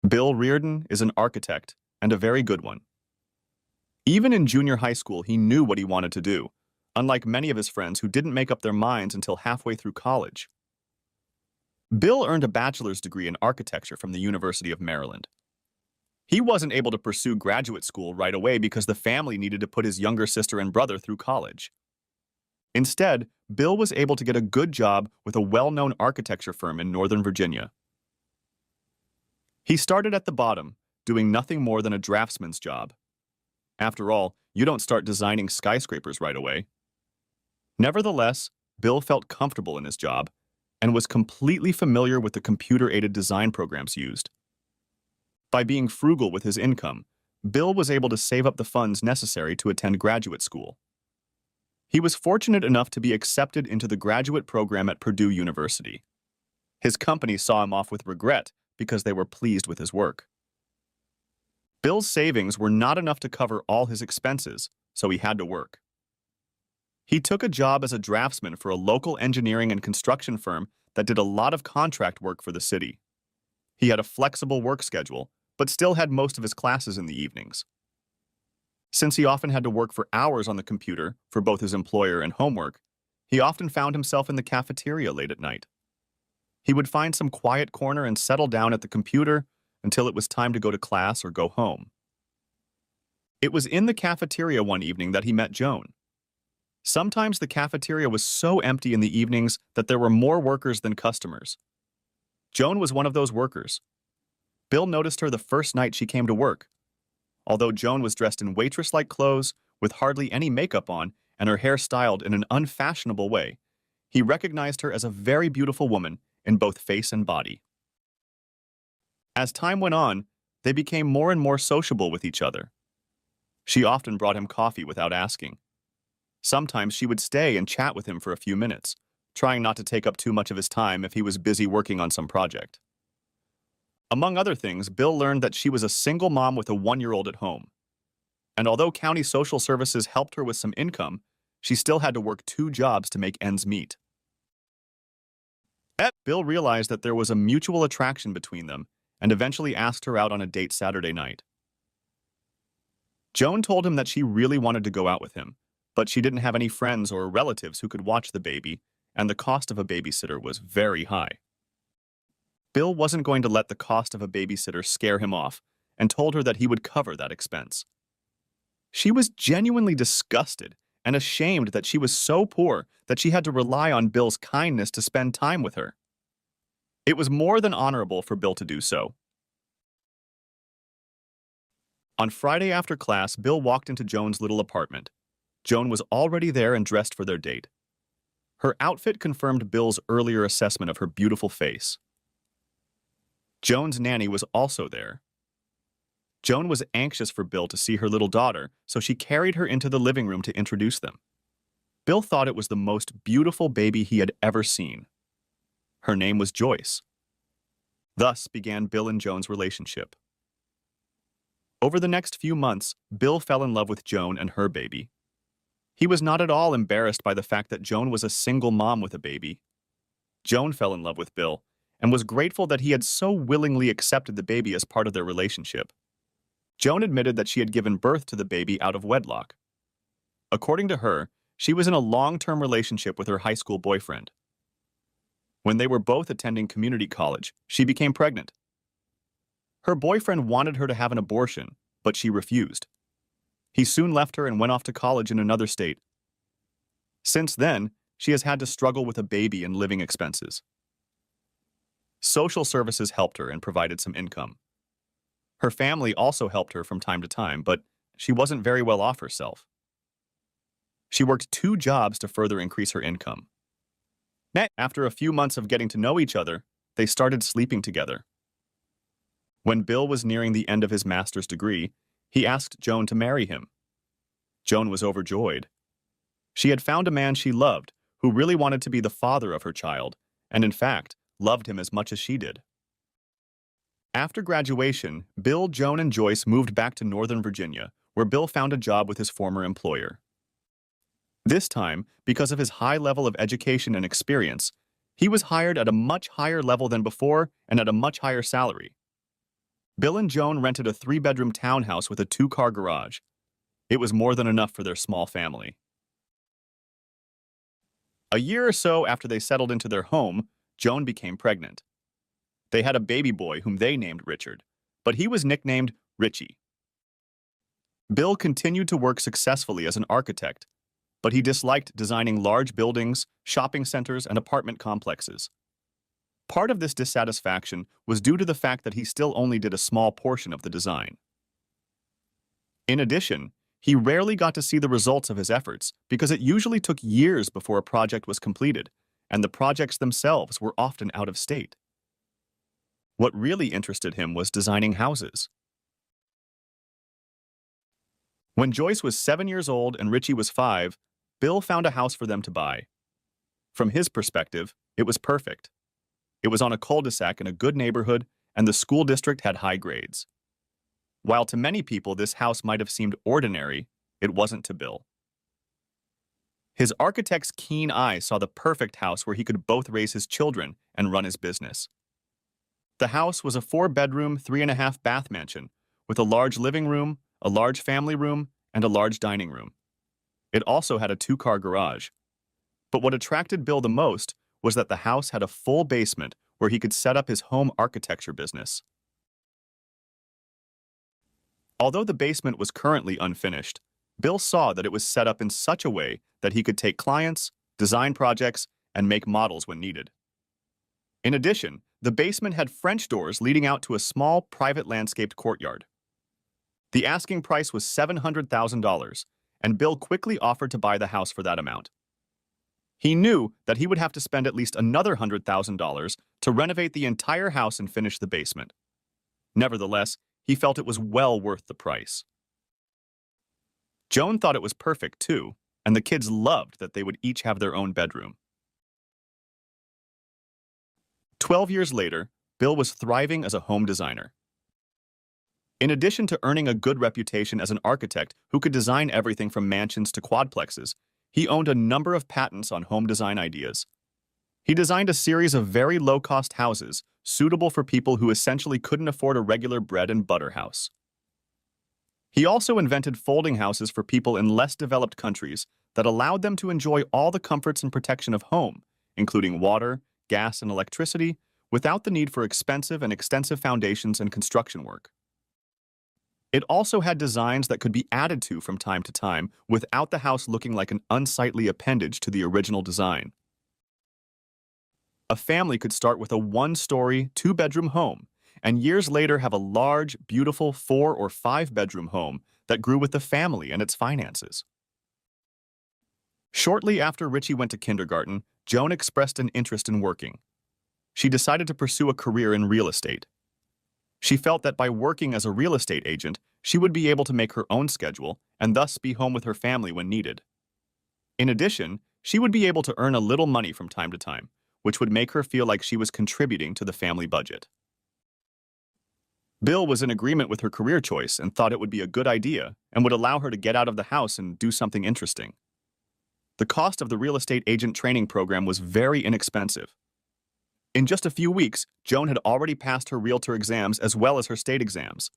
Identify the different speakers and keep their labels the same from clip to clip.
Speaker 1: Bill Reardon is an architect, and a very good one. Even in junior high school, he knew what he wanted to do, unlike many of his friends who didn't make up their minds until halfway through college. Bill earned a bachelor's degree in architecture from the University of Maryland. He wasn't able to pursue graduate school right away because the family needed to put his younger sister and brother through college. Instead, Bill was able to get a good job with a well-known architecture firm in Northern Virginia. He started at the bottom, doing nothing more than a draftsman's job. After all, you don't start designing skyscrapers right away. Nevertheless, Bill felt comfortable in his job and was completely familiar with the computer-aided design programs used. By being frugal with his income, Bill was able to save up the funds necessary to attend graduate school. He was fortunate enough to be accepted into the graduate program at Purdue University. His company saw him off with regret because they were pleased with his work. Bill's savings were not enough to cover all his expenses, so he had to work. He took a job as a draftsman for a local engineering and construction firm that did a lot of contract work for the city. He had a flexible work schedule, but still had most of his classes in the evenings. Since he often had to work for hours on the computer for both his employer and homework, he often found himself in the cafeteria late at night. He would find some quiet corner and settle down at the computer until it was time to go to class or go home. It was in the cafeteria one evening that he met Joan. Sometimes the cafeteria was so empty in the evenings that there were more workers than customers. Joan was one of those workers. Bill noticed her the first night she came to work. Although Joan was dressed in waitress-like clothes, with hardly any makeup on, and her hair styled in an unfashionable way, he recognized her as a very beautiful woman in both face and body. As time went on, they became more and more sociable with each other. She often brought him coffee without asking. Sometimes she would stay and chat with him for a few minutes, trying not to take up too much of his time if he was busy working on some project. Among other things, Bill learned that she was a single mom with a 1-year-old at home. And although county social services helped her with some income, she still had to work 2 jobs to make ends meet. Bill realized that there was a mutual attraction between them and eventually asked her out on a date Saturday night. Joan told him that she really wanted to go out with him, but she didn't have any friends or relatives who could watch the baby, and the cost of a babysitter was very high. Bill wasn't going to let the cost of a babysitter scare him off and told her that he would cover that expense. She was genuinely disgusted and ashamed that she was so poor that she had to rely on Bill's kindness to spend time with her. It was more than honorable for Bill to do so. On Friday after class, Bill walked into Joan's little apartment. Joan was already there and dressed for their date. Her outfit confirmed Bill's earlier assessment of her beautiful face. Joan's nanny was also there. Joan was anxious for Bill to see her little daughter, so she carried her into the living room to introduce them. Bill thought it was the most beautiful baby he had ever seen. Her name was Joyce. Thus began Bill and Joan's relationship. Over the next few months, Bill fell in love with Joan and her baby. He was not at all embarrassed by the fact that Joan was a single mom with a baby. Joan fell in love with Bill and was grateful that he had so willingly accepted the baby as part of their relationship. Joan admitted that she had given birth to the baby out of wedlock. According to her, she was in a long-term relationship with her high school boyfriend. When they were both attending community college, she became pregnant. Her boyfriend wanted her to have an abortion, but she refused. He soon left her and went off to college in another state. Since then, she has had to struggle with a baby and living expenses. Social services helped her and provided some income. Her family also helped her from time to time, but she wasn't very well off herself. She worked 2 jobs to further increase her income. After a few months of getting to know each other, they started sleeping together. When Bill was nearing the end of his master's degree, he asked Joan to marry him. Joan was overjoyed. She had found a man she loved, who really wanted to be the father of her child, and in fact, loved him as much as she did. After graduation, Bill, Joan, and Joyce moved back to Northern Virginia, where Bill found a job with his former employer. This time, because of his high level of education and experience, he was hired at a much higher level than before and at a much higher salary. Bill and Joan rented a 3-bedroom townhouse with a 2-car garage. It was more than enough for their small family. A year or so after they settled into their home, Joan became pregnant. They had a baby boy whom they named Richard, but he was nicknamed Richie. Bill continued to work successfully as an architect, but he disliked designing large buildings, shopping centers, and apartment complexes. Part of this dissatisfaction was due to the fact that he still only did a small portion of the design. In addition, he rarely got to see the results of his efforts because it usually took years before a project was completed, and the projects themselves were often out of state. What really interested him was designing houses. When Joyce was 7 years old and Richie was 5, Bill found a house for them to buy. From his perspective, it was perfect. It was on a cul-de-sac in a good neighborhood, and the school district had high grades. While to many people this house might have seemed ordinary, it wasn't to Bill. His architect's keen eye saw the perfect house where he could both raise his children and run his business. The house was a 4-bedroom, 3.5-bath mansion with a large living room, a large family room, and a large dining room. It also had a 2-car garage. But what attracted Bill the most was that the house had a full basement where he could set up his home architecture business. Although the basement was currently unfinished, Bill saw that it was set up in such a way that he could take clients, design projects, and make models when needed. In addition, the basement had French doors leading out to a small, private landscaped courtyard. The asking price was $700,000, and Bill quickly offered to buy the house for that amount. He knew that he would have to spend at least another $100,000 to renovate the entire house and finish the basement. Nevertheless, he felt it was well worth the price. Joan thought it was perfect too, and the kids loved that they would each have their own bedroom. 12 years later, Bill was thriving as a home designer. In addition to earning a good reputation as an architect who could design everything from mansions to quadplexes, he owned a number of patents on home design ideas. He designed a series of very low-cost houses suitable for people who essentially couldn't afford a regular bread and butter house. He also invented folding houses for people in less developed countries that allowed them to enjoy all the comforts and protection of home, including water, gas, and electricity, without the need for expensive and extensive foundations and construction work. It also had designs that could be added to from time to time without the house looking like an unsightly appendage to the original design. A family could start with a 1-story, 2-bedroom home, and years later have a large, beautiful 4- or 5-bedroom home that grew with the family and its finances. Shortly after Richie went to kindergarten, Joan expressed an interest in working. She decided to pursue a career in real estate. She felt that by working as a real estate agent, she would be able to make her own schedule and thus be home with her family when needed. In addition, she would be able to earn a little money from time to time, which would make her feel like she was contributing to the family budget. Bill was in agreement with her career choice and thought it would be a good idea and would allow her to get out of the house and do something interesting. The cost of the real estate agent training program was very inexpensive. In just a few weeks, Joan had already passed her realtor exams as well as her state exams.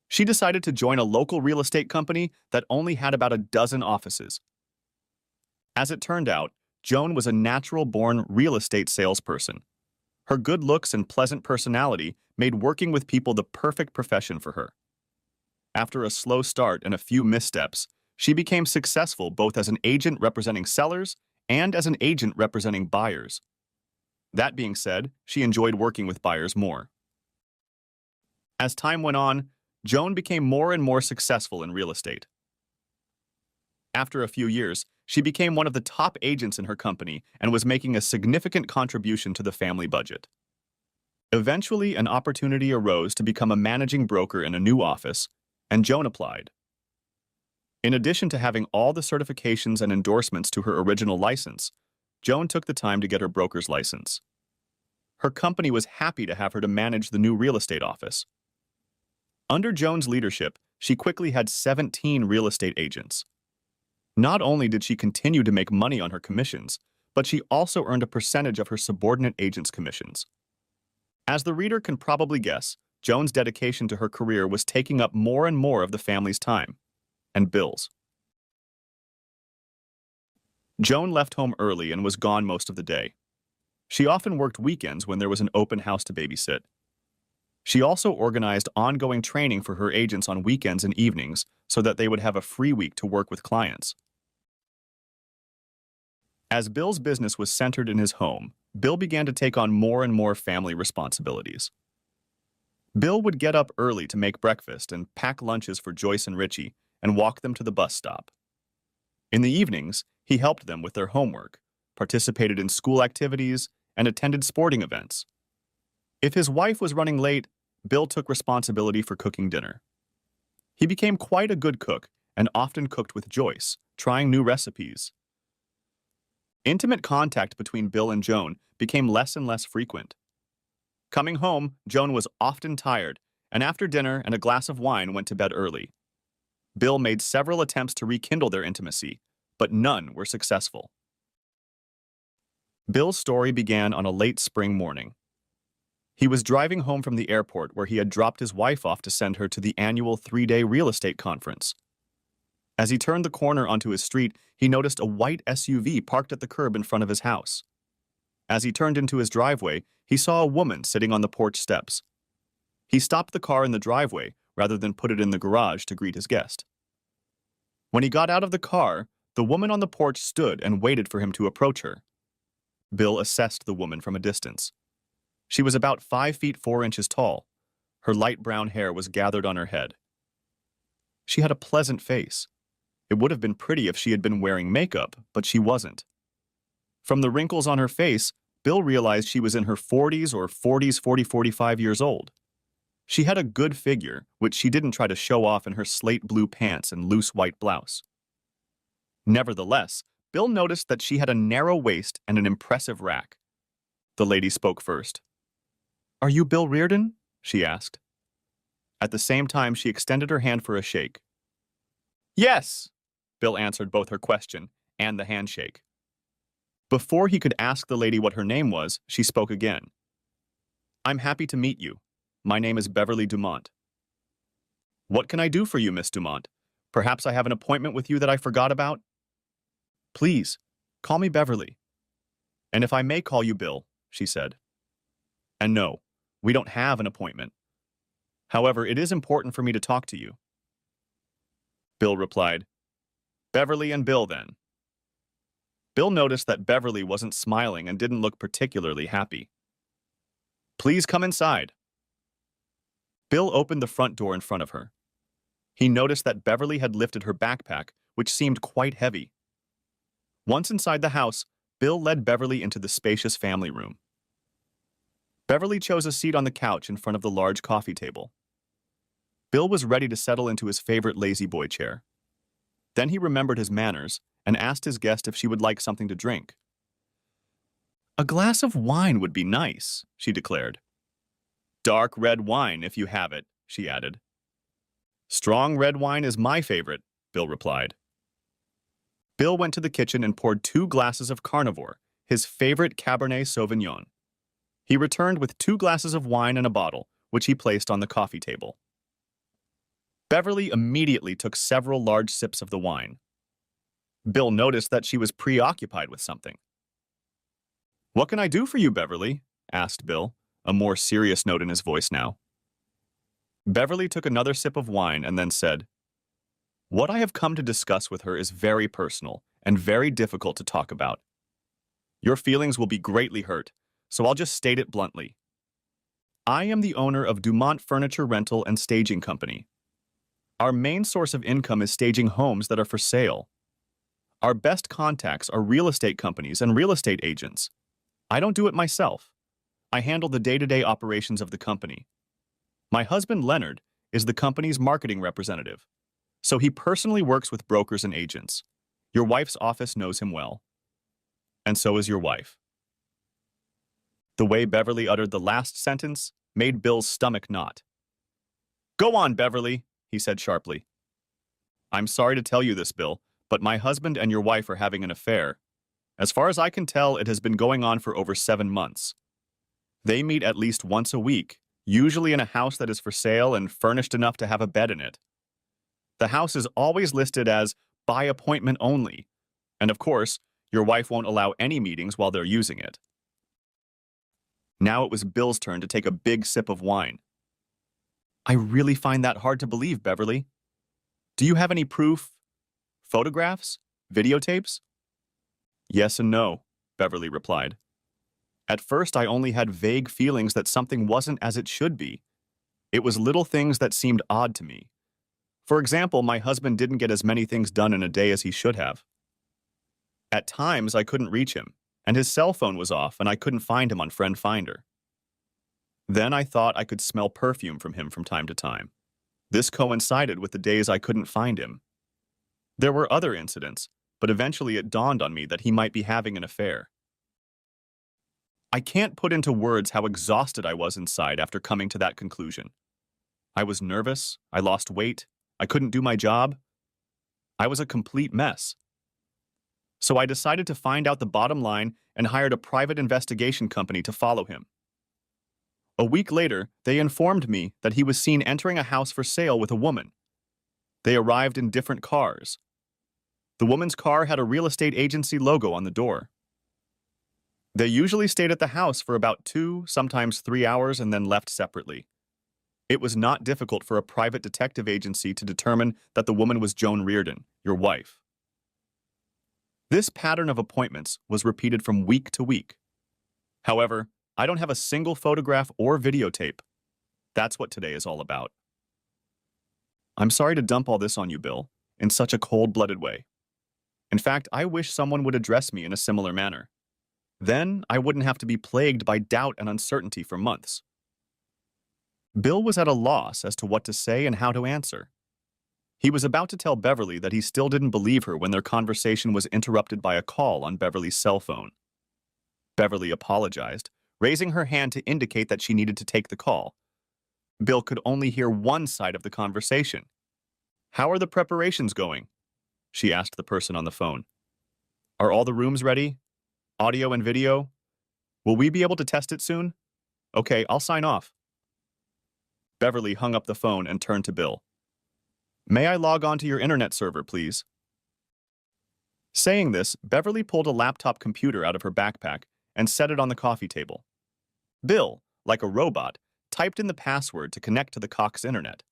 Speaker 1: She decided to join a local real estate company that only had about a dozen offices. As it turned out, Joan was a natural-born real estate salesperson. Her good looks and pleasant personality made working with people the perfect profession for her. After a slow start and a few missteps, she became successful both as an agent representing sellers and as an agent representing buyers. That being said, she enjoyed working with buyers more. As time went on, Joan became more and more successful in real estate. After a few years, she became one of the top agents in her company and was making a significant contribution to the family budget. Eventually, an opportunity arose to become a managing broker in a new office, and Joan applied. In addition to having all the certifications and endorsements to her original license, Joan took the time to get her broker's license. Her company was happy to have her to manage the new real estate office. Under Joan's leadership, she quickly had 17 real estate agents. Not only did she continue to make money on her commissions, but she also earned a percentage of her subordinate agents' commissions. As the reader can probably guess, Joan's dedication to her career was taking up more and more of the family's time, and Bill's. Joan left home early and was gone most of the day. She often worked weekends when there was an open house to babysit. She also organized ongoing training for her agents on weekends and evenings so that they would have a free week to work with clients. As Bill's business was centered in his home, Bill began to take on more and more family responsibilities. Bill would get up early to make breakfast and pack lunches for Joyce and Richie and walk them to the bus stop. In the evenings, he helped them with their homework, participated in school activities, and attended sporting events. If his wife was running late, Bill took responsibility for cooking dinner. He became quite a good cook and often cooked with Joyce, trying new recipes. Intimate contact between Bill and Joan became less and less frequent. Coming home, Joan was often tired, and after dinner and a glass of wine went to bed early. Bill made several attempts to rekindle their intimacy, but none were successful. Bill's story began on a late spring morning. He was driving home from the airport where he had dropped his wife off to send her to the annual 3-day real estate conference. As he turned the corner onto his street, he noticed a white SUV parked at the curb in front of his house. As he turned into his driveway, he saw a woman sitting on the porch steps. He stopped the car in the driveway rather than put it in the garage to greet his guest. When he got out of the car, the woman on the porch stood and waited for him to approach her. Bill assessed the woman from a distance. She was about 5 feet 4 inches tall. Her light brown hair was gathered on her head. She had a pleasant face. It would have been pretty if she had been wearing makeup, but she wasn't. From the wrinkles on her face, Bill realized she was in her 40s or 45 years old. She had a good figure, which she didn't try to show off in her slate blue pants and loose white blouse. Nevertheless, Bill noticed that she had a narrow waist and an impressive rack. The lady spoke first. "Are you Bill Reardon?" she asked. At the same time, she extended her hand for a shake. "Yes," Bill answered both her question and the handshake. Before he could ask the lady what her name was, she spoke again. "I'm happy to meet you. My name is Beverly Dumont." "What can I do for you, Miss Dumont? Perhaps I have an appointment with you that I forgot about?" "Please, call me Beverly." "And if I may call you Bill," she said. "And no, we don't have an appointment. However, it is important for me to talk to you." Bill replied, "Beverly and Bill, then." Bill noticed that Beverly wasn't smiling and didn't look particularly happy. "Please come inside." Bill opened the front door in front of her. He noticed that Beverly had lifted her backpack, which seemed quite heavy. Once inside the house, Bill led Beverly into the spacious family room. Beverly chose a seat on the couch in front of the large coffee table. Bill was ready to settle into his favorite lazy boy chair. Then he remembered his manners and asked his guest if she would like something to drink. "A glass of wine would be nice," she declared. "Dark red wine, if you have it," she added. "Strong red wine is my favorite," Bill replied. Bill went to the kitchen and poured 2 glasses of Carnivore, his favorite Cabernet Sauvignon. He returned with 2 glasses of wine and a bottle, which he placed on the coffee table. Beverly immediately took several large sips of the wine. Bill noticed that she was preoccupied with something. "What can I do for you, Beverly?" asked Bill, a more serious note in his voice now. Beverly took another sip of wine and then said, "What I have come to discuss with her is very personal and very difficult to talk about. Your feelings will be greatly hurt, so I'll just state it bluntly. I am the owner of Dumont Furniture Rental and Staging Company. Our main source of income is staging homes that are for sale. Our best contacts are real estate companies and real estate agents. I don't do it myself. I handle the day-to-day operations of the company. My husband, Leonard, is the company's marketing representative, so he personally works with brokers and agents. Your wife's office knows him well. And so is your wife." The way Beverly uttered the last sentence made Bill's stomach knot. "Go on, Beverly," he said sharply. "I'm sorry to tell you this, Bill, but my husband and your wife are having an affair. As far as I can tell, it has been going on for over 7 months. They meet at least once a week, usually in a house that is for sale and furnished enough to have a bed in it. The house is always listed as by appointment only, and of course, your wife won't allow any meetings while they're using it. Now it was Bill's turn to take a big sip of wine. I really find that hard to believe, Beverly. Do you have any proof? Photographs? Videotapes? Yes and no, Beverly replied. At first, I only had vague feelings that something wasn't as it should be. It was little things that seemed odd to me. For example, my husband didn't get as many things done in a day as he should have. At times, I couldn't reach him, and his cell phone was off, and I couldn't find him on Friend Finder. Then I thought I could smell perfume from him from time to time. This coincided with the days I couldn't find him. There were other incidents, but eventually it dawned on me that he might be having an affair. I can't put into words how exhausted I was inside after coming to that conclusion. I was nervous, I lost weight, I couldn't do my job. I was a complete mess. So I decided to find out the bottom line and hired a private investigation company to follow him. A week later, they informed me that he was seen entering a house for sale with a woman. They arrived in different cars. The woman's car had a real estate agency logo on the door. They usually stayed at the house for about 2, sometimes 3 hours and then left separately. It was not difficult for a private detective agency to determine that the woman was Joan Reardon, your wife. This pattern of appointments was repeated from week to week. However, I don't have a single photograph or videotape. That's what today is all about. I'm sorry to dump all this on you, Bill, in such a cold-blooded way. In fact, I wish someone would address me in a similar manner. Then I wouldn't have to be plagued by doubt and uncertainty for months. Bill was at a loss as to what to say and how to answer. He was about to tell Beverly that he still didn't believe her when their conversation was interrupted by a call on Beverly's cell phone. Beverly apologized, raising her hand to indicate that she needed to take the call. Bill could only hear one side of the conversation. "How are the preparations going?" she asked the person on the phone. "Are all the rooms ready? Audio and video? Will we be able to test it soon? Okay, I'll sign off." Beverly hung up the phone and turned to Bill. "May I log on to your internet server, please?" Saying this, Beverly pulled a laptop computer out of her backpack and set it on the coffee table. Bill, like a robot, typed in the password to connect to the Cox internet.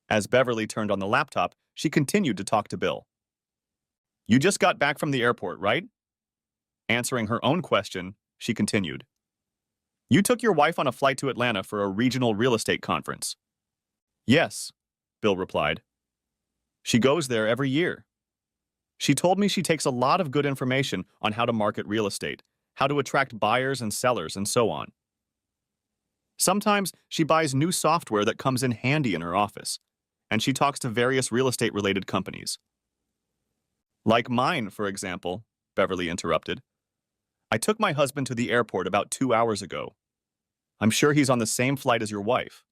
Speaker 1: As Beverly turned on the laptop, she continued to talk to Bill. "You just got back from the airport, right?" Answering her own question, she continued. "You took your wife on a flight to Atlanta for a regional real estate conference." "Yes," Bill replied. "She goes there every year. She told me she takes a lot of good information on how to market real estate, how to attract buyers and sellers, and so on. Sometimes she buys new software that comes in handy in her office, and she talks to various real estate-related companies." "Like mine, for example," Beverly interrupted. "I took my husband to the airport about 2 hours ago. I'm sure he's on the same flight as your wife."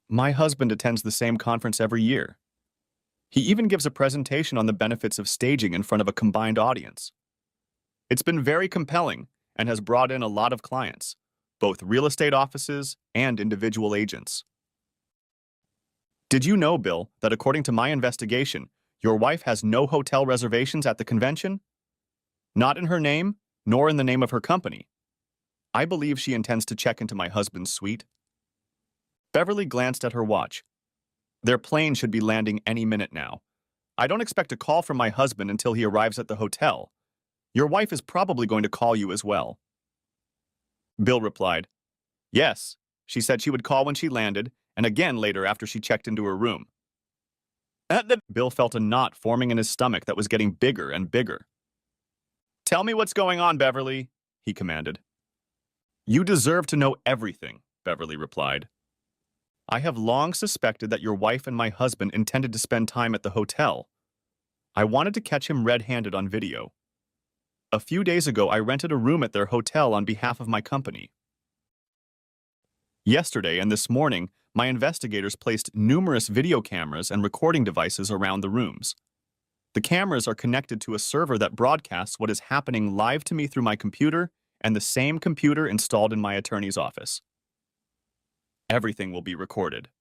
Speaker 1: "My husband attends the same conference every year. He even gives a presentation on the benefits of staging in front of a combined audience. It's been very compelling and has brought in a lot of clients, both real estate offices and individual agents." "Did you know, Bill, that according to my investigation, your wife has no hotel reservations at the convention? Not in her name, nor in the name of her company. I believe she intends to check into my husband's suite." Beverly glanced at her watch. "Their plane should be landing any minute now. I don't expect a call from my husband until he arrives at the hotel. Your wife is probably going to call you as well." Bill replied, "Yes, she said she would call when she landed, and again later after she checked into her room." Bill felt a knot forming in his stomach that was getting bigger and bigger. "Tell me what's going on, Beverly," he commanded. "You deserve to know everything," Beverly replied. "I have long suspected that your wife and my husband intended to spend time at the hotel. I wanted to catch him red-handed on video. A few days ago, I rented a room at their hotel on behalf of my company. Yesterday and this morning, my investigators placed numerous video cameras and recording devices around the rooms. The cameras are connected to a server that broadcasts what is happening live to me through my computer and the same computer installed in my attorney's office. Everything will be recorded.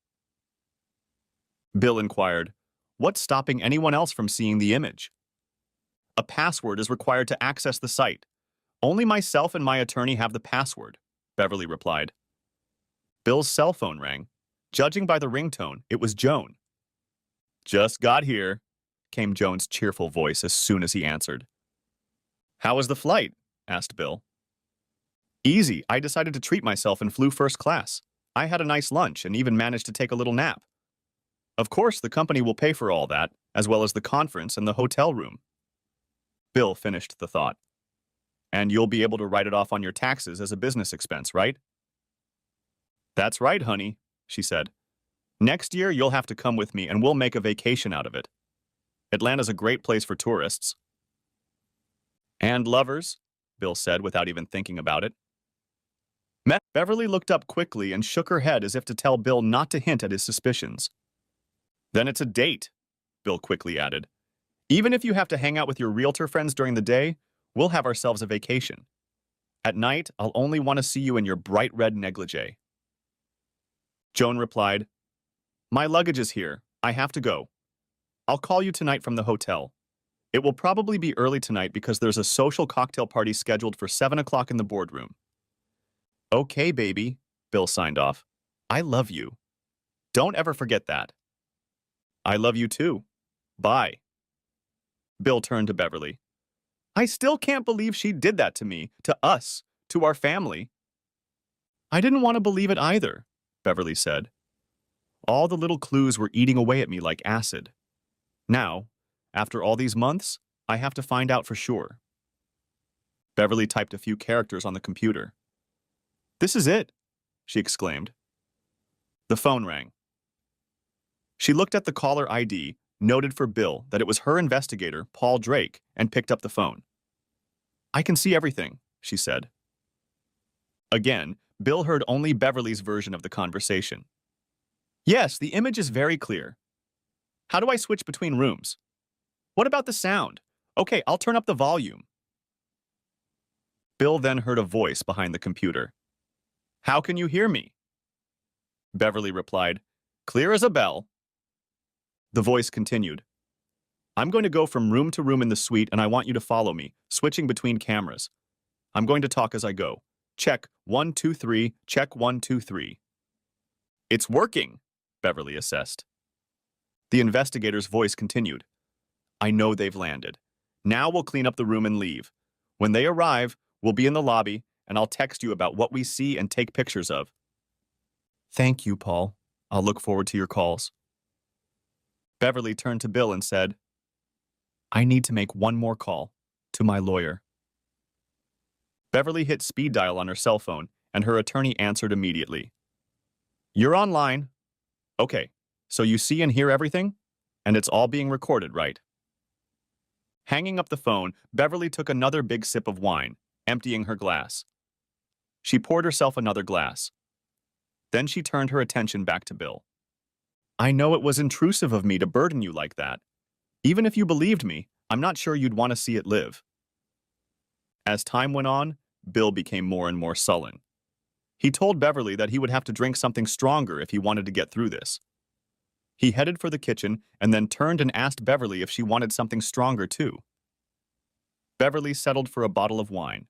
Speaker 1: Bill inquired, "What's stopping anyone else from seeing the image?" "A password is required to access the site. Only myself and my attorney have the password," Beverly replied. Bill's cell phone rang. Judging by the ringtone, it was Joan. "Just got here," came Joan's cheerful voice as soon as he answered. "How was the flight?" asked Bill. "Easy. I decided to treat myself and flew first class. I had a nice lunch and even managed to take a little nap. Of course, the company will pay for all that, as well as the conference and the hotel room." Bill finished the thought. "And you'll be able to write it off on your taxes as a business expense, right?" "That's right, honey," she said. "Next year, you'll have to come with me and we'll make a vacation out of it. Atlanta's a great place for tourists." "And lovers," Bill said without even thinking about it. Beverly looked up quickly and shook her head as if to tell Bill not to hint at his suspicions. "Then it's a date," Bill quickly added. "Even if you have to hang out with your realtor friends during the day, we'll have ourselves a vacation. At night, I'll only want to see you in your bright red negligee." Joan replied, "My luggage is here. I have to go. I'll call you tonight from the hotel. It will probably be early tonight because there's a social cocktail party scheduled for 7 o'clock in the boardroom." "Okay, baby," Bill signed off. "I love you. Don't ever forget that." "I love you too. Bye." Bill turned to Beverly. "I still can't believe she did that to me, to us, to our family." "I didn't want to believe it either," Beverly said. "All the little clues were eating away at me like acid. Now, after all these months, I have to find out for sure." Beverly typed a few characters on the computer. "This is it," she exclaimed. The phone rang. She looked at the caller ID, noted for Bill that it was her investigator, Paul Drake, and picked up the phone. "I can see everything," she said. Again, Bill heard only Beverly's version of the conversation. "Yes, the image is very clear. How do I switch between rooms? What about the sound? Okay, I'll turn up the volume." Bill then heard a voice behind the computer. "How can you hear me?" Beverly replied, "Clear as a bell." The voice continued, "I'm going to go from room to room in the suite and I want you to follow me, switching between cameras. I'm going to talk as I go. Check 1, 2, 3, check 1, 2, 3. "It's working," Beverly assessed. The investigator's voice continued, "I know they've landed. Now we'll clean up the room and leave. When they arrive, we'll be in the lobby and I'll text you about what we see and take pictures of." "Thank you, Paul. I'll look forward to your calls." Beverly turned to Bill and said, "I need to make one more call to my lawyer." Beverly hit speed dial on her cell phone, and her attorney answered immediately. "You're online. Okay, so you see and hear everything? And it's all being recorded, right?" Hanging up the phone, Beverly took another big sip of wine, emptying her glass. She poured herself another glass. Then she turned her attention back to Bill. "I know it was intrusive of me to burden you like that. Even if you believed me, I'm not sure you'd want to see it live." As time went on, Bill became more and more sullen. He told Beverly that he would have to drink something stronger if he wanted to get through this. He headed for the kitchen and then turned and asked Beverly if she wanted something stronger too. Beverly settled for a bottle of wine.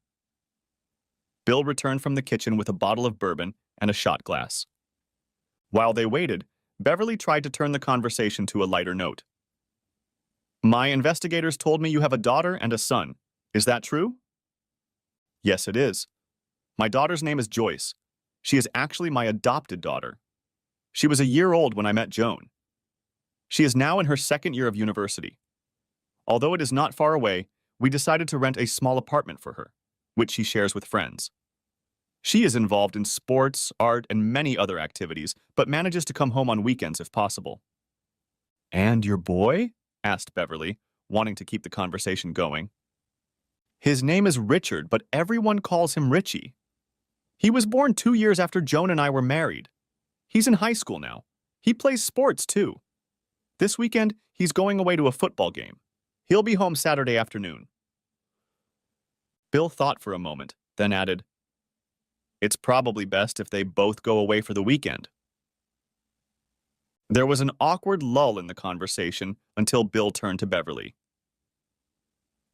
Speaker 1: Bill returned from the kitchen with a bottle of bourbon and a shot glass. While they waited, Beverly tried to turn the conversation to a lighter note. "My investigators told me you have a daughter and a son. Is that true?" "Yes, it is. My daughter's name is Joyce. She is actually my adopted daughter. She was a year old when I met Joan. She is now in her second year of university. Although it is not far away, we decided to rent a small apartment for her, which she shares with friends. She is involved in sports, art, and many other activities, but manages to come home on weekends if possible." "And your boy?" asked Beverly, wanting to keep the conversation going. "His name is Richard, but everyone calls him Richie. He was born 2 years after Joan and I were married. He's in high school now. He plays sports, too. This weekend, he's going away to a football game. He'll be home Saturday afternoon." Bill thought for a moment, then added, "It's probably best if they both go away for the weekend." There was an awkward lull in the conversation until Bill turned to Beverly.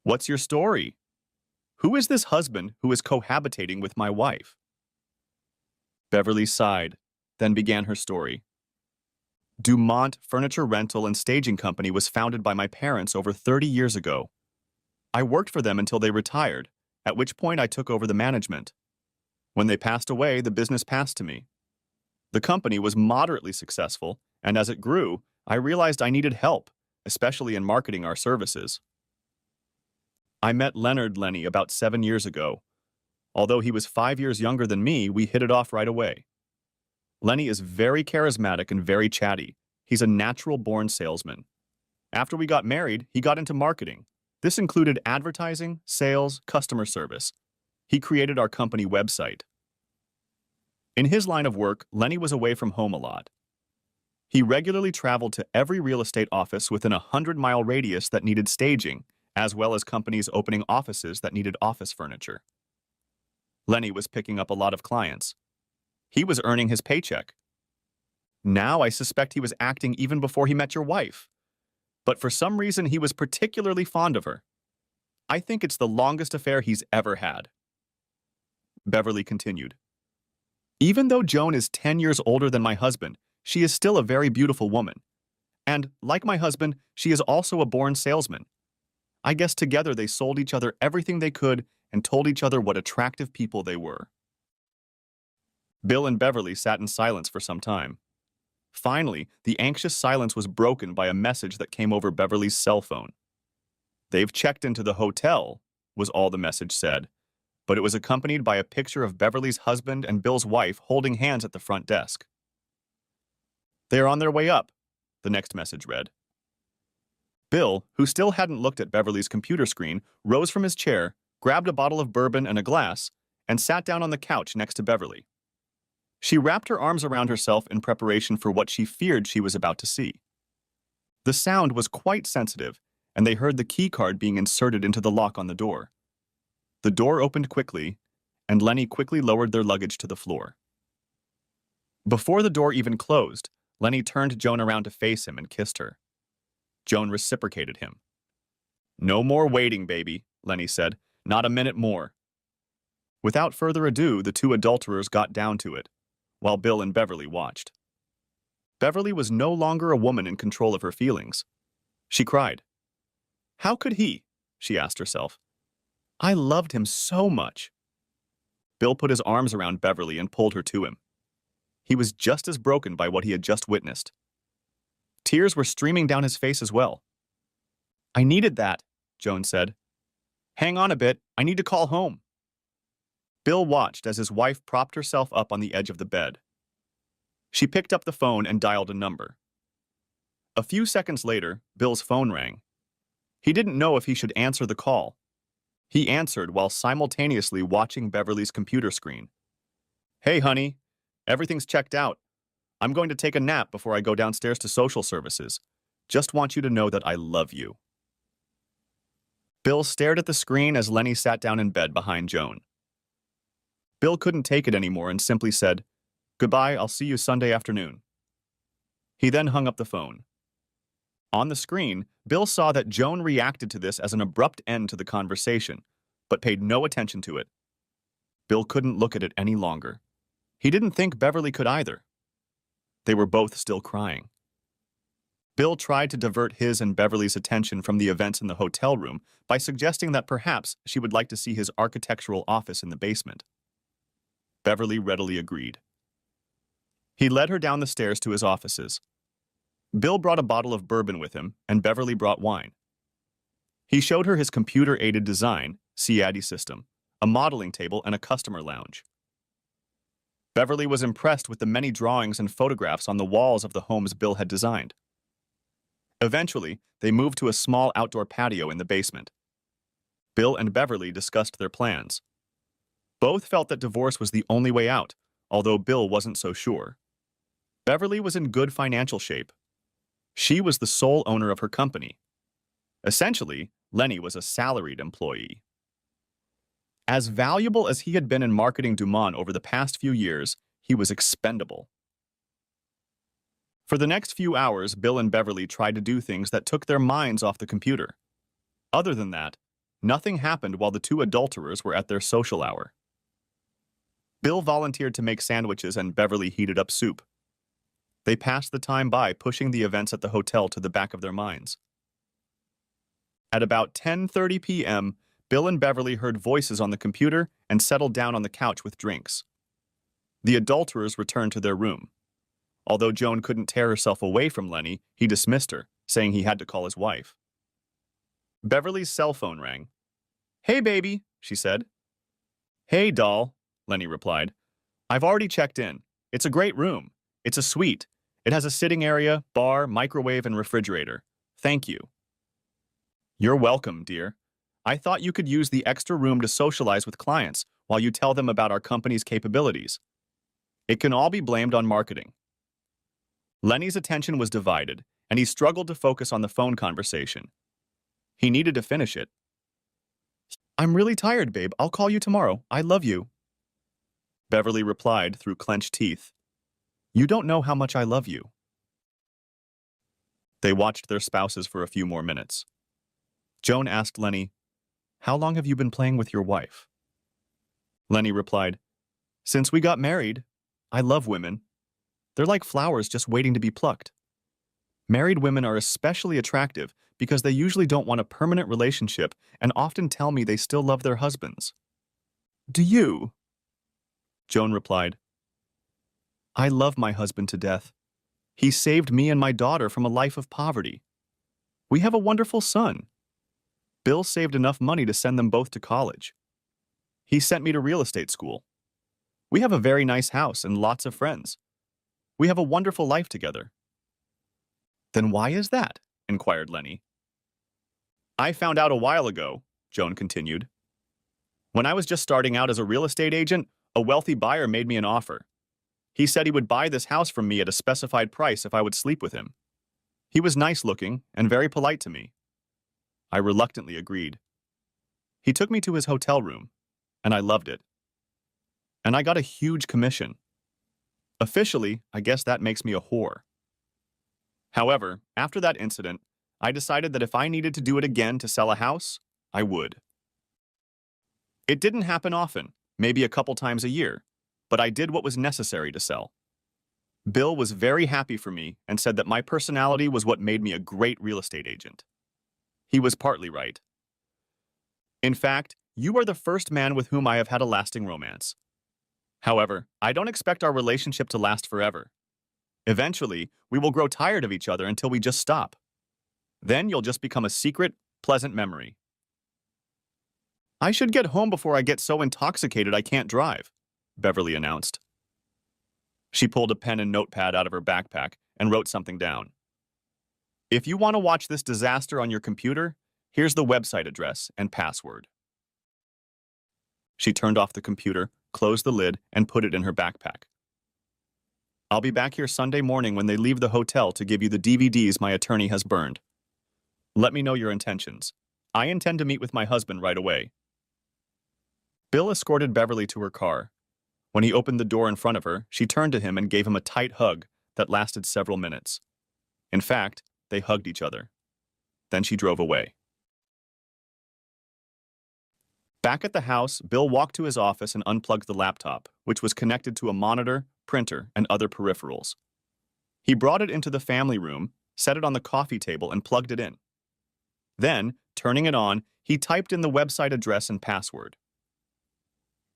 Speaker 1: "What's your story? Who is this husband who is cohabitating with my wife?" Beverly sighed, then began her story. Dumont Furniture Rental and Staging Company was founded by my parents over 30 years ago. I worked for them until they retired, at which point I took over the management. When they passed away, the business passed to me. The company was moderately successful, and as it grew, I realized I needed help, especially in marketing our services. I met Leonard Lenny about 7 years ago. Although he was 5 years younger than me, we hit it off right away. Lenny is very charismatic and very chatty. He's a natural-born salesman. After we got married, he got into marketing. This included advertising, sales, customer service. He created our company website. In his line of work, Lenny was away from home a lot. He regularly traveled to every real estate office within a 100-mile radius that needed staging, as well as companies opening offices that needed office furniture. Lenny was picking up a lot of clients. He was earning his paycheck. Now I suspect he was acting even before he met your wife. But for some reason, he was particularly fond of her. I think it's the longest affair he's ever had. Beverly continued. Even though Joan is 10 years older than my husband, she is still a very beautiful woman. And, like my husband, she is also a born salesman. I guess together they sold each other everything they could and told each other what attractive people they were. Bill and Beverly sat in silence for some time. Finally, the anxious silence was broken by a message that came over Beverly's cell phone. "They've checked into the hotel," was all the message said, but it was accompanied by a picture of Beverly's husband and Bill's wife holding hands at the front desk. "They are on their way up," the next message read. Bill, who still hadn't looked at Beverly's computer screen, rose from his chair, grabbed a bottle of bourbon and a glass, and sat down on the couch next to Beverly. She wrapped her arms around herself in preparation for what she feared she was about to see. The sound was quite sensitive, and they heard the key card being inserted into the lock on the door. The door opened quickly, and Lenny quickly lowered their luggage to the floor. Before the door even closed, Lenny turned Joan around to face him and kissed her. Joan reciprocated him. "No more waiting, baby," Lenny said. "Not a minute more." Without further ado, the two adulterers got down to it, while Bill and Beverly watched. Beverly was no longer a woman in control of her feelings. She cried. How could he? She asked herself. I loved him so much. Bill put his arms around Beverly and pulled her to him. He was just as broken by what he had just witnessed. Tears were streaming down his face as well. I needed that, Joan said. Hang on a bit, I need to call home. Bill watched as his wife propped herself up on the edge of the bed. She picked up the phone and dialed a number. A few seconds later, Bill's phone rang. He didn't know if he should answer the call. He answered while simultaneously watching Beverly's computer screen. Hey, honey. Everything's checked out. I'm going to take a nap before I go downstairs to social services. Just want you to know that I love you. Bill stared at the screen as Lenny sat down in bed behind Joan. Bill couldn't take it anymore and simply said, Goodbye, I'll see you Sunday afternoon. He then hung up the phone. On the screen, Bill saw that Joan reacted to this as an abrupt end to the conversation, but paid no attention to it. Bill couldn't look at it any longer. He didn't think Beverly could either. They were both still crying. Bill tried to divert his and Beverly's attention from the events in the hotel room by suggesting that perhaps she would like to see his architectural office in the basement. Beverly readily agreed. He led her down the stairs to his offices. Bill brought a bottle of bourbon with him, and Beverly brought wine. He showed her his computer-aided design, CAD system, a modeling table, and a customer lounge. Beverly was impressed with the many drawings and photographs on the walls of the homes Bill had designed. Eventually, they moved to a small outdoor patio in the basement. Bill and Beverly discussed their plans. Both felt that divorce was the only way out, although Bill wasn't so sure. Beverly was in good financial shape. She was the sole owner of her company. Essentially, Lenny was a salaried employee. As valuable as he had been in marketing Dumont over the past few years, he was expendable. For the next few hours, Bill and Beverly tried to do things that took their minds off the computer. Other than that, nothing happened while the two adulterers were at their social hour. Bill volunteered to make sandwiches and Beverly heated up soup. They passed the time by pushing the events at the hotel to the back of their minds. At about 10:30 p.m., Bill and Beverly heard voices on the computer and settled down on the couch with drinks. The adulterers returned to their room. Although Joan couldn't tear herself away from Lenny, he dismissed her, saying he had to call his wife. Beverly's cell phone rang. "Hey, baby," she said. "Hey, doll," Lenny replied. "I've already checked in. It's a great room. It's a suite. It has a sitting area, bar, microwave, and refrigerator. Thank you." "You're welcome, dear. I thought you could use the extra room to socialize with clients while you tell them about our company's capabilities. It can all be blamed on marketing." Lenny's attention was divided, and he struggled to focus on the phone conversation. He needed to finish it. "I'm really tired, babe. I'll call you tomorrow. I love you." Beverly replied through clenched teeth. "You don't know how much I love you." They watched their spouses for a few more minutes. Joan asked Lenny, "How long have you been playing with your wife?" Lenny replied, "Since we got married. I love women. They're like flowers just waiting to be plucked. Married women are especially attractive because they usually don't want a permanent relationship and often tell me they still love their husbands." "Do you?" Joan replied, "I love my husband to death. He saved me and my daughter from a life of poverty. We have a wonderful son. Bill saved enough money to send them both to college. He sent me to real estate school. We have a very nice house and lots of friends. We have a wonderful life together." "Then why is that?" inquired Lenny. "I found out a while ago," Joan continued. "When I was just starting out as a real estate agent, a wealthy buyer made me an offer. He said he would buy this house from me at a specified price if I would sleep with him. He was nice looking and very polite to me. I reluctantly agreed. He took me to his hotel room, and I loved it. And I got a huge commission. Officially, I guess that makes me a whore. However, after that incident, I decided that if I needed to do it again to sell a house, I would. It didn't happen often, maybe a couple times a year, but I did what was necessary to sell. Bill was very happy for me and said that my personality was what made me a great real estate agent. He was partly right. In fact, you are the first man with whom I have had a lasting romance. However, I don't expect our relationship to last forever. Eventually, we will grow tired of each other until we just stop. Then you'll just become a secret, pleasant memory." "I should get home before I get so intoxicated I can't drive," Beverly announced. She pulled a pen and notepad out of her backpack and wrote something down. "If you want to watch this disaster on your computer, here's the website address and password." She turned off the computer, closed the lid, and put it in her backpack. "I'll be back here Sunday morning when they leave the hotel to give you the DVDs my attorney has burned. Let me know your intentions. I intend to meet with my husband right away." Bill escorted Beverly to her car. When he opened the door in front of her, she turned to him and gave him a tight hug that lasted several minutes. In fact, they hugged each other. Then she drove away. Back at the house, Bill walked to his office and unplugged the laptop, which was connected to a monitor, printer, and other peripherals. He brought it into the family room, set it on the coffee table, and plugged it in. Then, turning it on, he typed in the website address and password.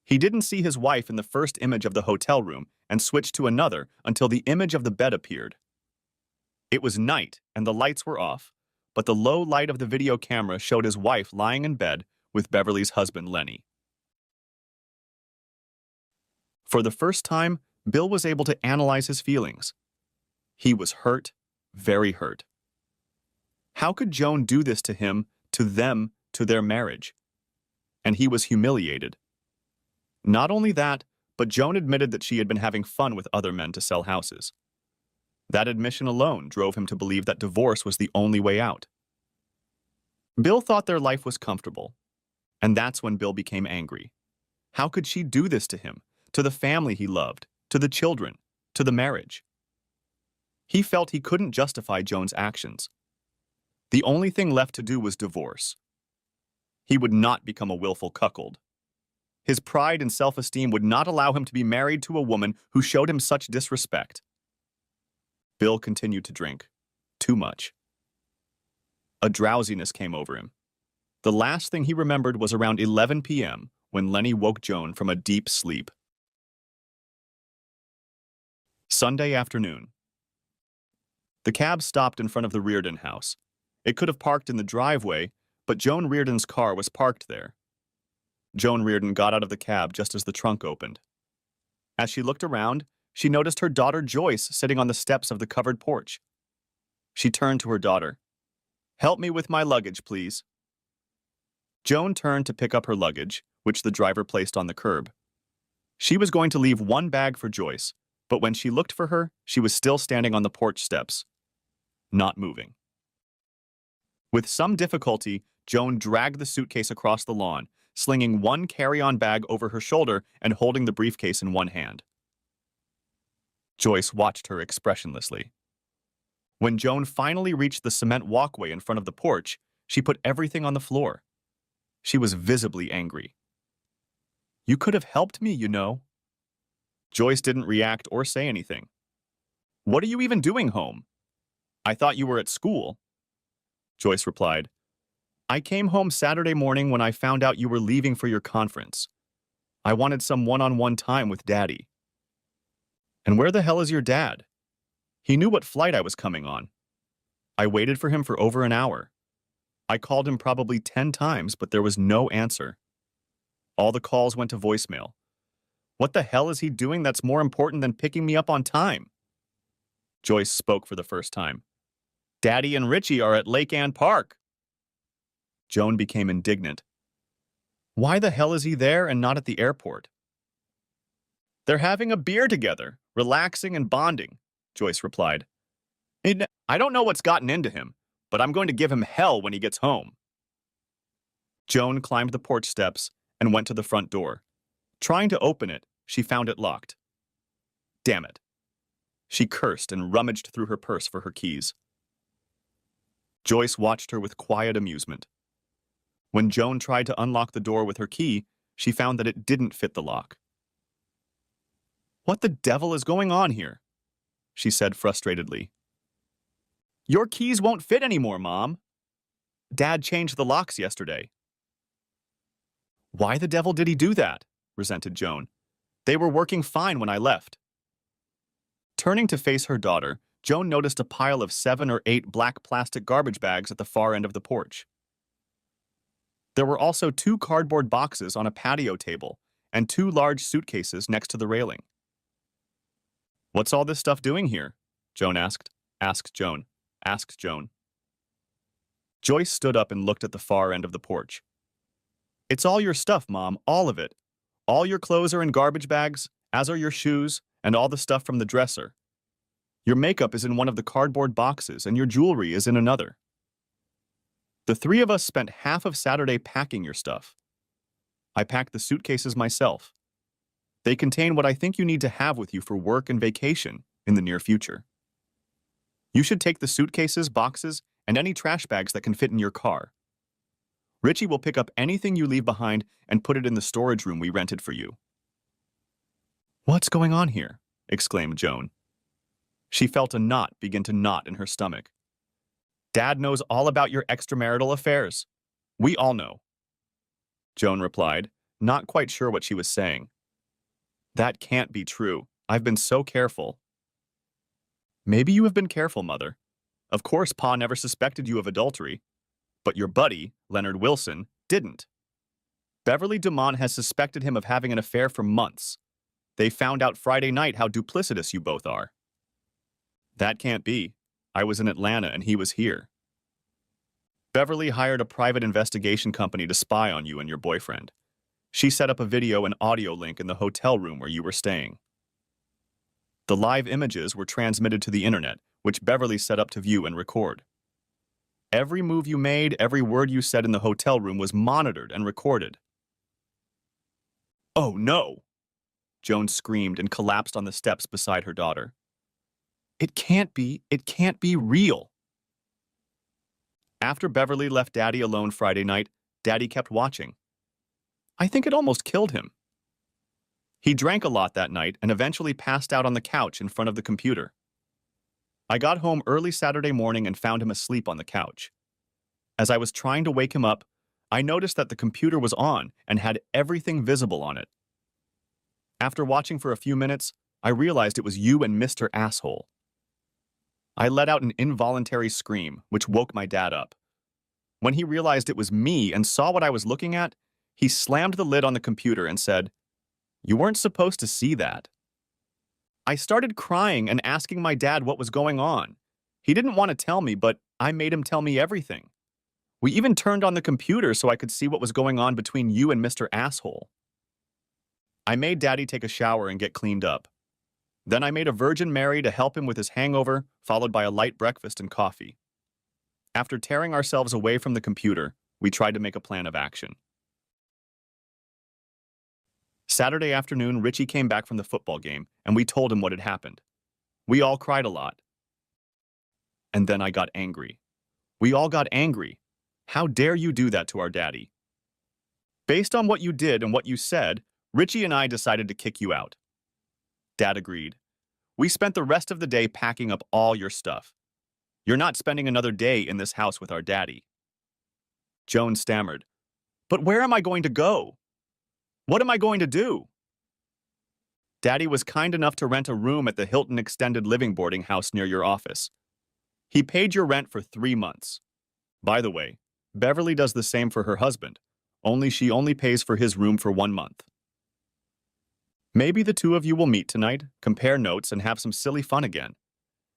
Speaker 1: He didn't see his wife in the first image of the hotel room and switched to another until the image of the bed appeared. It was night and the lights were off, but the low light of the video camera showed his wife lying in bed with Beverly's husband, Lenny. For the first time, Bill was able to analyze his feelings. He was hurt, very hurt. How could Joan do this to him, to them, to their marriage? And he was humiliated. Not only that, but Joan admitted that she had been having fun with other men to sell houses. That admission alone drove him to believe that divorce was the only way out. Bill thought their life was comfortable, and that's when Bill became angry. How could she do this to him, to the family he loved, to the children, to the marriage? He felt he couldn't justify Joan's actions. The only thing left to do was divorce. He would not become a willful cuckold. His pride and self-esteem would not allow him to be married to a woman who showed him such disrespect. Bill continued to drink. Too much. A drowsiness came over him. The last thing he remembered was around 11 p.m. when Lenny woke Joan from a deep sleep. Sunday afternoon. The cab stopped in front of the Reardon house. It could have parked in the driveway, but Joan Reardon's car was parked there. Joan Reardon got out of the cab just as the trunk opened. As she looked around, she noticed her daughter Joyce sitting on the steps of the covered porch. She turned to her daughter. "Help me with my luggage, please." Joan turned to pick up her luggage, which the driver placed on the curb. She was going to leave one bag for Joyce, but when she looked for her, she was still standing on the porch steps, not moving. With some difficulty, Joan dragged the suitcase across the lawn, slinging one carry-on bag over her shoulder and holding the briefcase in one hand. Joyce watched her expressionlessly. When Joan finally reached the cement walkway in front of the porch, she put everything on the floor. She was visibly angry. "You could have helped me, you know." Joyce didn't react or say anything. "What are you even doing home?" "I thought you were at school." Joyce replied, "I came home Saturday morning when I found out you were leaving for your conference. I wanted some one-on-one time with Daddy." "And where the hell is your dad?" "He knew what flight I was coming on. I waited for him for over an hour. I called him probably 10 times, but there was no answer. All the calls went to voicemail. What the hell is he doing that's more important than picking me up on time?" Joyce spoke for the first time. "Daddy and Richie are at Lake Ann Park." Joan became indignant. "Why the hell is he there and not at the airport?" "They're having a beer together, relaxing and bonding," Joyce replied. "I don't know what's gotten into him, but I'm going to give him hell when he gets home." Joan climbed the porch steps and went to the front door. Trying to open it, she found it locked. Damn it. She cursed and rummaged through her purse for her keys. Joyce watched her with quiet amusement. When Joan tried to unlock the door with her key, she found that it didn't fit the lock. "What the devil is going on here?" she said frustratedly. "Your keys won't fit anymore, Mom. Dad changed the locks yesterday." "Why the devil did he do that?" resented Joan. "They were working fine when I left." Turning to face her daughter, Joan noticed a pile of 7 or 8 black plastic garbage bags at the far end of the porch. There were also 2 cardboard boxes on a patio table and 2 large suitcases next to the railing. "What's all this stuff doing here?" Joan asked. Asked Joan. Joyce stood up and looked at the far end of the porch. "It's all your stuff, Mom, all of it. All your clothes are in garbage bags, as are your shoes, and all the stuff from the dresser. Your makeup is in one of the cardboard boxes, and your jewelry is in another. The 3 of us spent half of Saturday packing your stuff. I packed the suitcases myself. They contain what I think you need to have with you for work and vacation in the near future. You should take the suitcases, boxes, and any trash bags that can fit in your car. Richie will pick up anything you leave behind and put it in the storage room we rented for you." "What's going on here?" exclaimed Joan. She felt a knot begin to knot in her stomach. "Dad knows all about your extramarital affairs. We all know." Joan replied, not quite sure what she was saying. "That can't be true. I've been so careful." "Maybe you have been careful, Mother. Of course, Pa never suspected you of adultery. But your buddy, Leonard Wilson, didn't. Beverly Dumont has suspected him of having an affair for months. They found out Friday night how duplicitous you both are." "That can't be. I was in Atlanta and he was here." "Beverly hired a private investigation company to spy on you and your boyfriend. She set up a video and audio link in the hotel room where you were staying. The live images were transmitted to the internet, which Beverly set up to view and record. Every move you made, every word you said in the hotel room was monitored and recorded." Oh, no! Joan screamed and collapsed on the steps beside her daughter. It can't be real. After Beverly left Daddy alone Friday night, Daddy kept watching. I think it almost killed him. He drank a lot that night and eventually passed out on the couch in front of the computer. I got home early Saturday morning and found him asleep on the couch. As I was trying to wake him up, I noticed that the computer was on and had everything visible on it. After watching for a few minutes, I realized it was you and Mr. Asshole. I let out an involuntary scream, which woke my dad up. When he realized it was me and saw what I was looking at, he slammed the lid on the computer and said, "You weren't supposed to see that." I started crying and asking my dad what was going on. He didn't want to tell me, but I made him tell me everything. We even turned on the computer so I could see what was going on between you and Mr. Asshole. I made Daddy take a shower and get cleaned up. Then I made a Virgin Mary to help him with his hangover, followed by a light breakfast and coffee. After tearing ourselves away from the computer, we tried to make a plan of action. Saturday afternoon, Richie came back from the football game, and we told him what had happened. We all cried a lot. And then I got angry. We all got angry. How dare you do that to our daddy? Based on what you did and what you said, Richie and I decided to kick you out. Dad agreed. We spent the rest of the day packing up all your stuff. You're not spending another day in this house with our daddy. Joan stammered. But where am I going to go? What am I going to do? Daddy was kind enough to rent a room at the Hilton Extended Living boarding house near your office. He paid your rent for 3 months. By the way, Beverly does the same for her husband, only she only pays for his room for 1 month. Maybe the two of you will meet tonight, compare notes, and have some silly fun again.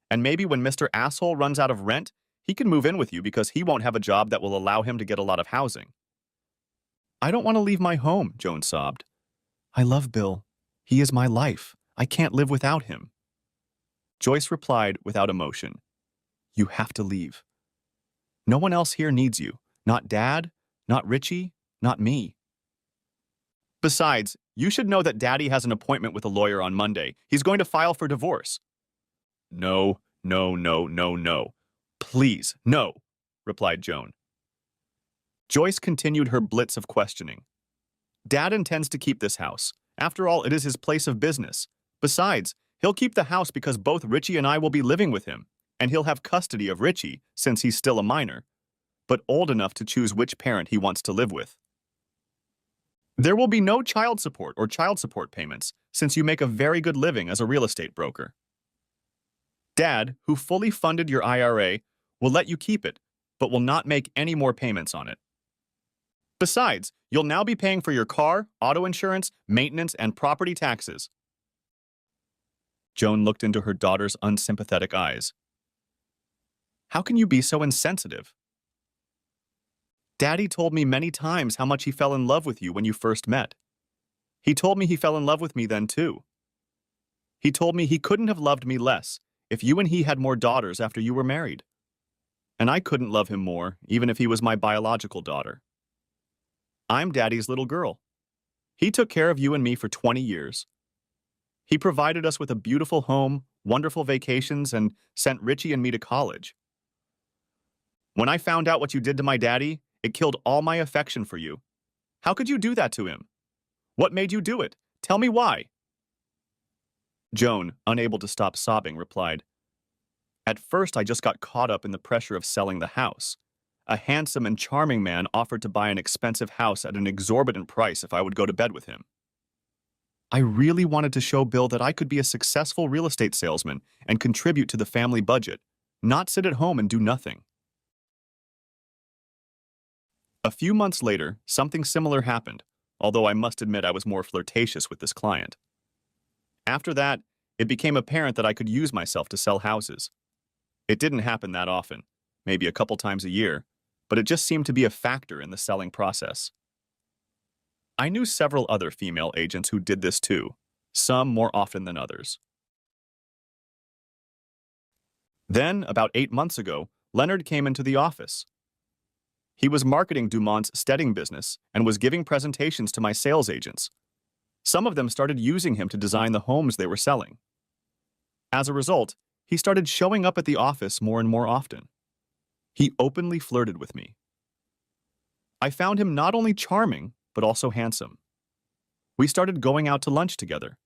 Speaker 1: And maybe when Mr. Asshole runs out of rent, he can move in with you because he won't have a job that will allow him to get a lot of housing. I don't want to leave my home, Joan sobbed. I love Bill. He is my life. I can't live without him. Joyce replied without emotion. You have to leave. No one else here needs you. Not Dad, not Richie, not me. Besides, you should know that Daddy has an appointment with a lawyer on Monday. He's going to file for divorce. No, no, no, no, no. Please, no, replied Joan. Joyce continued her blitz of questioning. Dad intends to keep this house. After all, it is his place of business. Besides, he'll keep the house because both Richie and I will be living with him, and he'll have custody of Richie since he's still a minor, but old enough to choose which parent he wants to live with. There will be no child support or child support payments since you make a very good living as a real estate broker. Dad, who fully funded your IRA, will let you keep it, but will not make any more payments on it. Besides, you'll now be paying for your car, auto insurance, maintenance, and property taxes. Joan looked into her daughter's unsympathetic eyes. How can you be so insensitive? Daddy told me many times how much he fell in love with you when you first met. He told me he fell in love with me then too. He told me he couldn't have loved me less if you and he had more daughters after you were married. And I couldn't love him more, even if he was my biological daughter. I'm Daddy's little girl. He took care of you and me for 20 years. He provided us with a beautiful home, wonderful vacations, and sent Richie and me to college. When I found out what you did to my daddy, it killed all my affection for you. How could you do that to him? What made you do it? Tell me why. Joan, unable to stop sobbing, replied, At first I just got caught up in the pressure of selling the house. A handsome and charming man offered to buy an expensive house at an exorbitant price if I would go to bed with him. I really wanted to show Bill that I could be a successful real estate salesman and contribute to the family budget, not sit at home and do nothing. A few months later, something similar happened, although I must admit I was more flirtatious with this client. After that, it became apparent that I could use myself to sell houses. It didn't happen that often, maybe a couple times a year, but it just seemed to be a factor in the selling process. I knew several other female agents who did this too, some more often than others. Then, about 8 months ago, Leonard came into the office. He was marketing Dumont's steading business and was giving presentations to my sales agents. Some of them started using him to design the homes they were selling. As a result, he started showing up at the office more and more often. He openly flirted with me. I found him not only charming, but also handsome. We started going out to lunch together.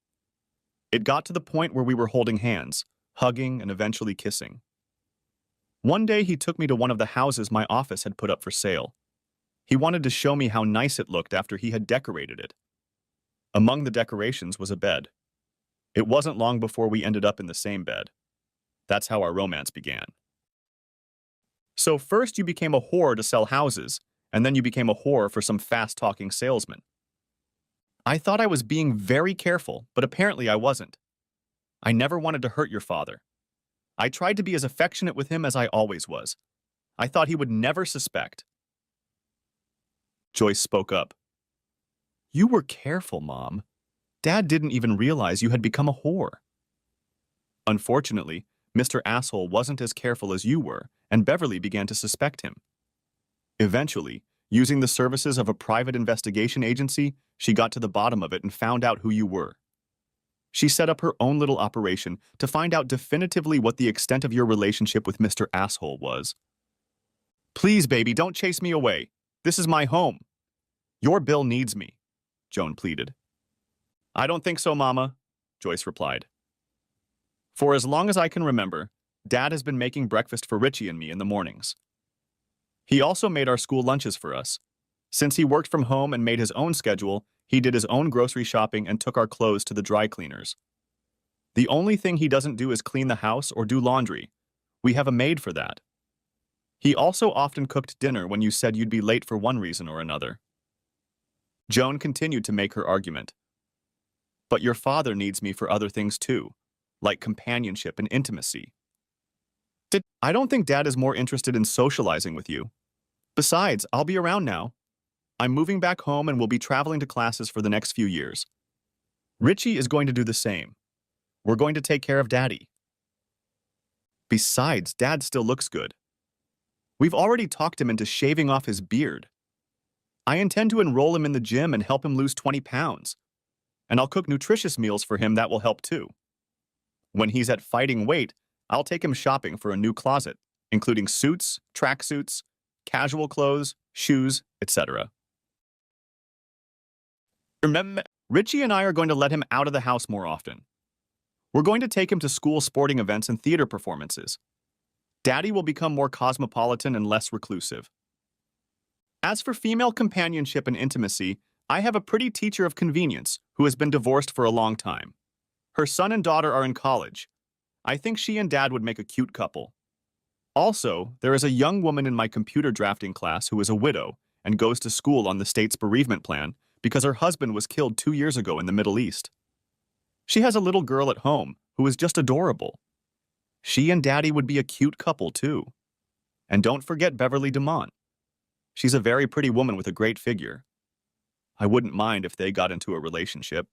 Speaker 1: It got to the point where we were holding hands, hugging, and eventually kissing. One day he took me to one of the houses my office had put up for sale. He wanted to show me how nice it looked after he had decorated it. Among the decorations was a bed. It wasn't long before we ended up in the same bed. That's how our romance began. So first you became a whore to sell houses, and then you became a whore for some fast-talking salesman. I thought I was being very careful, but apparently I wasn't. I never wanted to hurt your father. I tried to be as affectionate with him as I always was. I thought he would never suspect. Joyce spoke up. You were careful, Mom. Dad didn't even realize you had become a whore. Unfortunately, Mr. Asshole wasn't as careful as you were, and Beverly began to suspect him. Eventually, using the services of a private investigation agency, she got to the bottom of it and found out who you were. She set up her own little operation to find out definitively what the extent of your relationship with Mr. Asshole was. Please, baby, don't chase me away. This is my home. Your Bill needs me, Joan pleaded. I don't think so, Mama, Joyce replied. For as long as I can remember, Dad has been making breakfast for Richie and me in the mornings. He also made our school lunches for us. Since he worked from home and made his own schedule, he did his own grocery shopping and took our clothes to the dry cleaners. The only thing he doesn't do is clean the house or do laundry. We have a maid for that. He also often cooked dinner when you said you'd be late for one reason or another. Joan continued to make her argument. But your father needs me for other things too, like companionship and intimacy. I don't think Dad is more interested in socializing with you. Besides, I'll be around now. I'm moving back home and will be traveling to classes for the next few years. Richie is going to do the same. We're going to take care of Daddy. Besides, Dad still looks good. We've already talked him into shaving off his beard. I intend to enroll him in the gym and help him lose 20 pounds. And I'll cook nutritious meals for him that will help too. When he's at fighting weight, I'll take him shopping for a new closet, including suits, tracksuits, casual clothes, shoes, etc. Remember, Richie and I are going to let him out of the house more often. We're going to take him to school sporting events and theater performances. Daddy will become more cosmopolitan and less reclusive. As for female companionship and intimacy, I have a pretty teacher of convenience who has been divorced for a long time. Her son and daughter are in college. I think she and Dad would make a cute couple. Also, there is a young woman in my computer drafting class who is a widow and goes to school on the state's bereavement plan because her husband was killed 2 years ago in the Middle East. She has a little girl at home who is just adorable. She and Daddy would be a cute couple, too. And don't forget Beverly DeMont. She's a very pretty woman with a great figure. I wouldn't mind if they got into a relationship.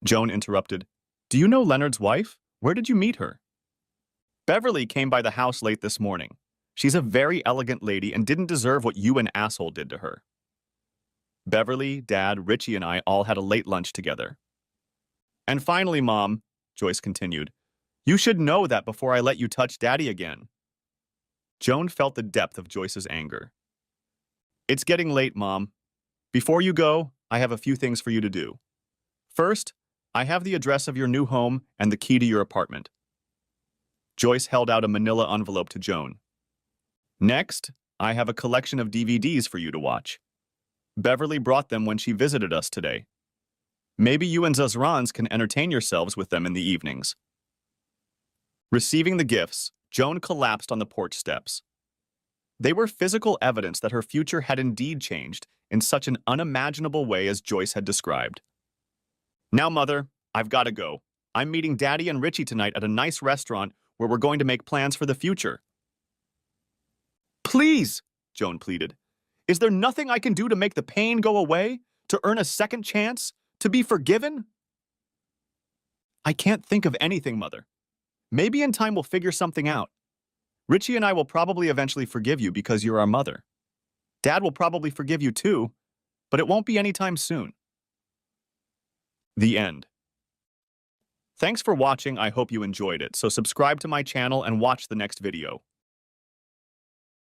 Speaker 1: Joan interrupted. Do you know Leonard's wife? Where did you meet her? Beverly came by the house late this morning. She's a very elegant lady and didn't deserve what you and Asshole did to her. Beverly, Dad, Richie, and I all had a late lunch together. And finally, Mom, Joyce continued, you should know that before I let you touch Daddy again. Joan felt the depth of Joyce's anger. It's getting late, Mom. Before you go, I have a few things for you to do. First, I have the address of your new home and the key to your apartment. Joyce held out a manila envelope to Joan. Next, I have a collection of DVDs for you to watch. Beverly brought them when she visited us today. Maybe you and Zazrans can entertain yourselves with them in the evenings. Receiving the gifts, Joan collapsed on the porch steps. They were physical evidence that her future had indeed changed in such an unimaginable way as Joyce had described. Now, Mother, I've got to go. I'm meeting Daddy and Richie tonight at a nice restaurant where we're going to make plans for the future. Please, Joan pleaded. Is there nothing I can do to make the pain go away? To earn a second chance? To be forgiven? I can't think of anything, Mother. Maybe in time we'll figure something out. Richie and I will probably eventually forgive you because you're our mother. Dad will probably forgive you too, but it won't be anytime soon. The end. Thanks for watching. I hope you enjoyed it. So subscribe to my channel and watch the next video.